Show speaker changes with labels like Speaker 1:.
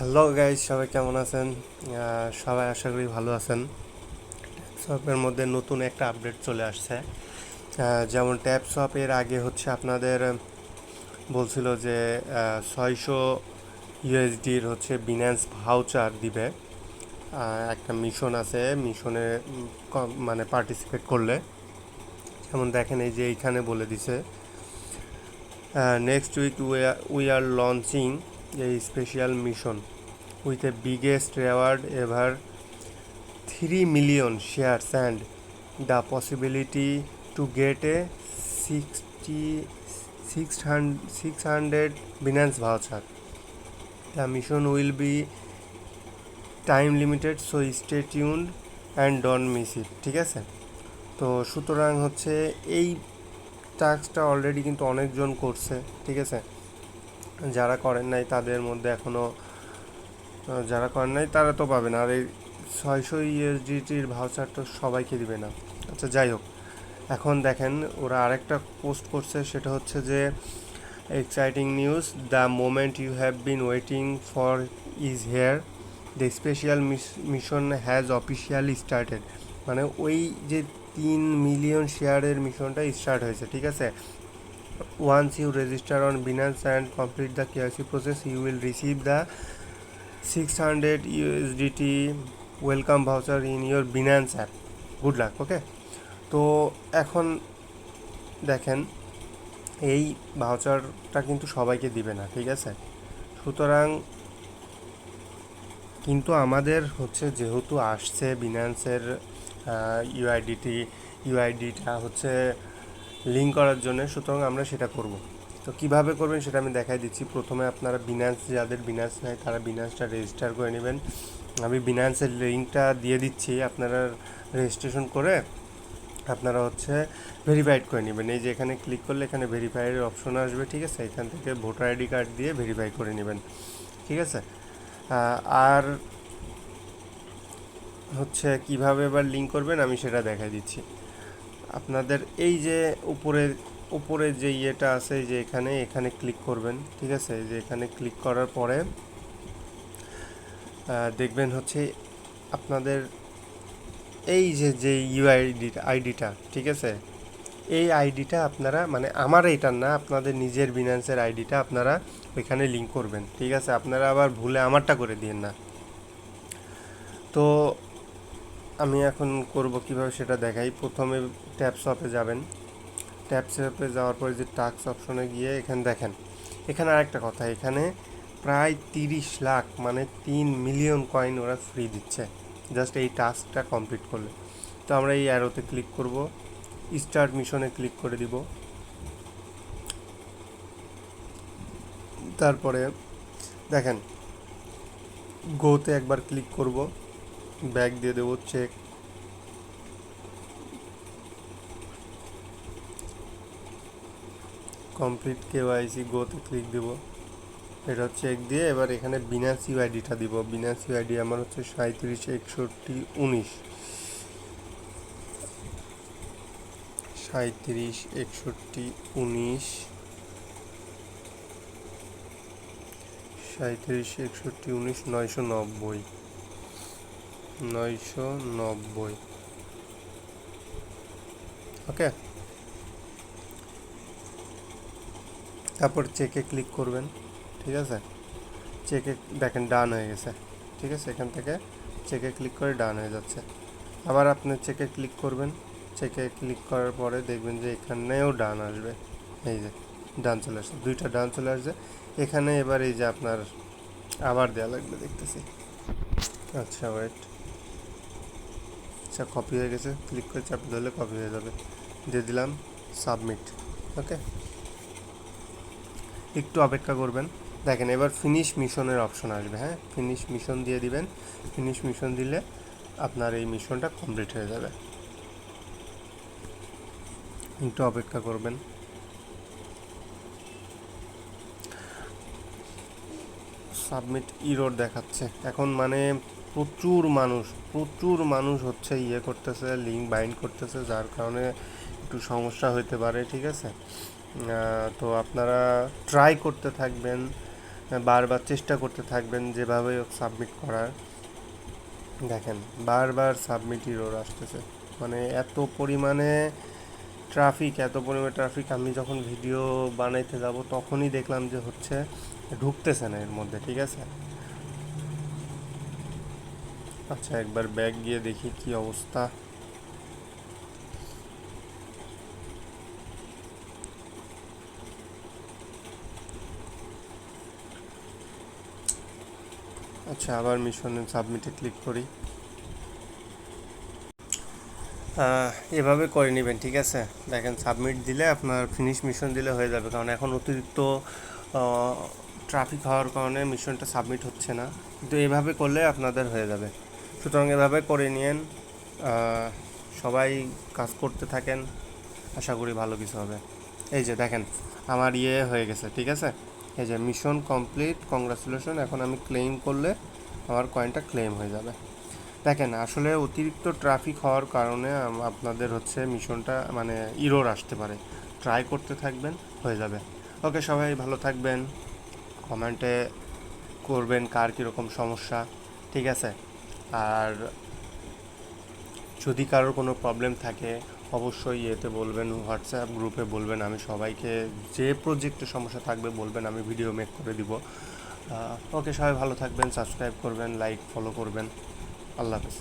Speaker 1: Hello guys, সবাই কেমন আছেন? সবাই আশা করি ভালো আছেন। ট্যাপসপের মধ্যে নতুন একটা আপডেট চলে আসছে। যেমন ট্যাপসপ এর আগে হচ্ছে আপনাদের বলছিল যে 600 USDর হচ্ছে বিন্যান্স ভাউচার দিবে। একটা মিশন আছে, মিশনে মানে পার্টিসিপেট করলে। যেমন দেখেন, এই যে এইখানে বলে দিছে, next week we are launching এই special mission with a biggest reward ever, 3 million shares and the possibility to get a 600 Binance voucher. The mission will be time limited, so stay tuned and don't miss it. ঠিক আছে? তো সুতরাং হচ্ছে এই টাস্কটা already কিন্তু অনেকজন করছে। ঠিক আছে, যারা করেন নাই তাদের মধ্যে এখনও, যারা করেন নাই তারা তো পাবে না। আর এই 600 USDTর ভাউচার তো সবাইকে দিবে না। আচ্ছা, যাই হোক, এখন দেখেন ওরা আরেকটা পোস্ট করছে, সেটা হচ্ছে যে exciting news, the moment you have been waiting for is here, the special mission has officially started. মানে ওই যে 3 মিলিয়ন শেয়ারের মিশনটা স্টার্ট হয়েছে। ঠিক আছে, once you register on Binance and complete the KYC process, you will receive the 600 USDT welcome voucher in your Binance app. Good luck. Okay, তো এখন দেখেন, এই ভাউচারটা কিন্তু সবাইকে দিবে না। ঠিক আছে, সুতরাং কিন্তু আমাদের হচ্ছে যেহেতু আসছে বিনান্সের ইউআইডিটি ইউআইডিটা হচ্ছে লিঙ্ক করার জন্য, সুতরাং আমরা সেটা করব। তো কিভাবে করবেন সেটা আমি দেখাই দিচ্ছি। প্রথমে আপনারা বিনান্স, যাদের বিনান্স নেয় তারা বিনান্সটা রেজিস্টার করে নেবেন। আমি বিনান্সের লিঙ্কটা দিয়ে দিচ্ছি, আপনারা রেজিস্ট্রেশন করে আপনারা হচ্ছে ভেরিফাইড করে নেবেন। এই যে এখানে ক্লিক করলে এখানে ভেরিফাইয়ের অপশন আসবে। ঠিক আছে, এখান থেকে ভোটার আইডি কার্ড দিয়ে ভেরিফাই করে নেবেন। ঠিক আছে, আর হচ্ছে কিভাবে এবার লিঙ্ক করবেন আমি সেটা দেখাই দিচ্ছি আপনাদের। এই যে উপরে উপরে যে ইয়েটা আছে, যে এখানে এখানে ক্লিক করবেন। ঠিক আছে, এই যে এখানে ক্লিক করার পরে দেখবেন হচ্ছে আপনাদের এই যে আইডিটা, ঠিক আছে, এই আইডিটা আপনারা, মানে আমার এইটার না, আপনাদের নিজের বিনান্সের আইডিটা আপনারা ওইখানে লিঙ্ক করবেন। ঠিক আছে, আপনারা আবার ভুলে আমারটা করে দিন না। তো আমি এখন করব কিভাবে সেটা দেখাই। প্রথমে ট্যাপসপে যাবেন। ট্যাপসপে যাওয়ার পরে যে টাস্ক অপশনে গিয়ে এখানে দেখেন, এখানে আরেকটা কথা, এখানে প্রায় 30 লাখ মানে 3 মিলিয়ন কয়েন ওরা ফ্রি দিচ্ছে জাস্ট এই টাস্কটা কমপ্লিট করলে। তো আমরা এই অ্যারোতে ক্লিক করব, স্টার্ট মিশনে ক্লিক করে দিব। তারপরে দেখেন, গোতে একবার ক্লিক করব, ব্যাক দিয়ে দেবো, চেক, কমপ্লিট কেওয়াইসি, গোতে ক্লিক দেব। এটা চেক দিয়ে এবার এখানে বিনান্স ইউআইডিটা দিব। বিনান্স ইউআইডি আমার হচ্ছে 376119, 376119, 376119, 990, 990। ওকে, তারপর চেকে ক্লিক করবেন। ঠিক আছে, চেকে দেখেন ডান হয়ে গেছে। ঠিক আছে, এখান থেকে চেকে ক্লিক করে ডান হয়ে যাচ্ছে। আবার আপনি চেকে ক্লিক করবেন। চেকে ক্লিক করার পরে দেখবেন যে এখানেও ডান আসবে। এই যে ডান চলে আসছে, দুইটা ডান চলে আসছে। এখানে এবার এই যে আপনার আবার দেওয়া লাগবে দেখতেছি। আচ্ছা, ওয়েট, আচ্ছা কপি হয়ে গেছে, ক্লিক করে চাপ ধরলে কপি হয়ে যাবে। দিয়ে দিলাম সাবমিট। ওকে, একটু অপেক্ষা করবেন। দেখেন এবার ফিনিশ মিশনের অপশন আসবে। হ্যাঁ, ফিনিশ মিশন দিয়ে দিবেন। ফিনিশ মিশন দিলে আপনার এই মিশনটা কমপ্লিট হয়ে যাবে। একটু অপেক্ষা করবেন। সাবমিট ইরোর দেখাচ্ছে এখন, মানে প্রচুর মানুষ হচ্ছে ইয়ে করতেছে, লিঙ্ক বাইন্ড করতেছে, যার কারণে একটু সমস্যা হতে পারে। ঠিক আছে, তো আপনারা ট্রাই করতে থাকবেন, বারবার চেষ্টা করতে থাকবেন যেভাবে সাবমিট করার। দেখেন বারবার সাবমিট ইরর আসতেছে, মানে এত পরিমাণে ট্রাফিক। আমি যখন ভিডিও বানাইতে যাব তখনই দেখলাম যে হচ্ছে ঢুকতেছে না এর মধ্যে, ঠিক আছে। আচ্ছা একবার ব্যাক গিয়ে দেখি কি অবস্থা। আচ্ছা আবার মিশনে সাবমিটে ক্লিক করি। এভাবে করে নেবেন, ঠিক আছে। দেখেন সাবমিট দিলে আপনার ফিনিশ মিশন দিলে হয়ে যাবে, কারণ এখন অতিরিক্ত ট্রাফিক হওয়ার কারণে মিশনটা সাবমিট হচ্ছে না, কিন্তু এভাবে করলে আপনাদের হয়ে যাবে। সুতরাং এভাবে করে নিন, সবাই কাজ করতে থাকেন, আশা করি ভালো কিছু হবে। এই যে দেখেন আমার হয়ে গেছে, ঠিক আছে। এই যে মিশন কমপ্লিট, কংগ্রাচুলেশন। এখন আমি ক্লেম করলে আমার কয়েনটা ক্লেম হয়ে যাবে। দেখেন আসলে অতিরিক্ত ট্রাফিক হওয়ার কারণে আপনাদের হচ্ছে মিশনটা মানে ইরর আসতে পারে। ট্রাই করতে থাকবেন, হয়ে যাবে। ওকে, সবাই ভালো থাকবেন, কমেন্টে করবেন কার কীরকম সমস্যা, ঠিক আছে। আর যদি কারোর কোনো প্রবলেম থাকে অবশ্যই এতে বলবেন, হোয়াটসঅ্যাপ গ্রুপে বলবেন, আমি সবাইকে যে প্রজেক্টে সমস্যা থাকবে বলবেন, আমি ভিডিও মেক করে দিব। ওকে, সবাই ভালো থাকবেন, সাবস্ক্রাইব করবেন, লাইক ফলো করবেন। আল্লাহ হাফেজ।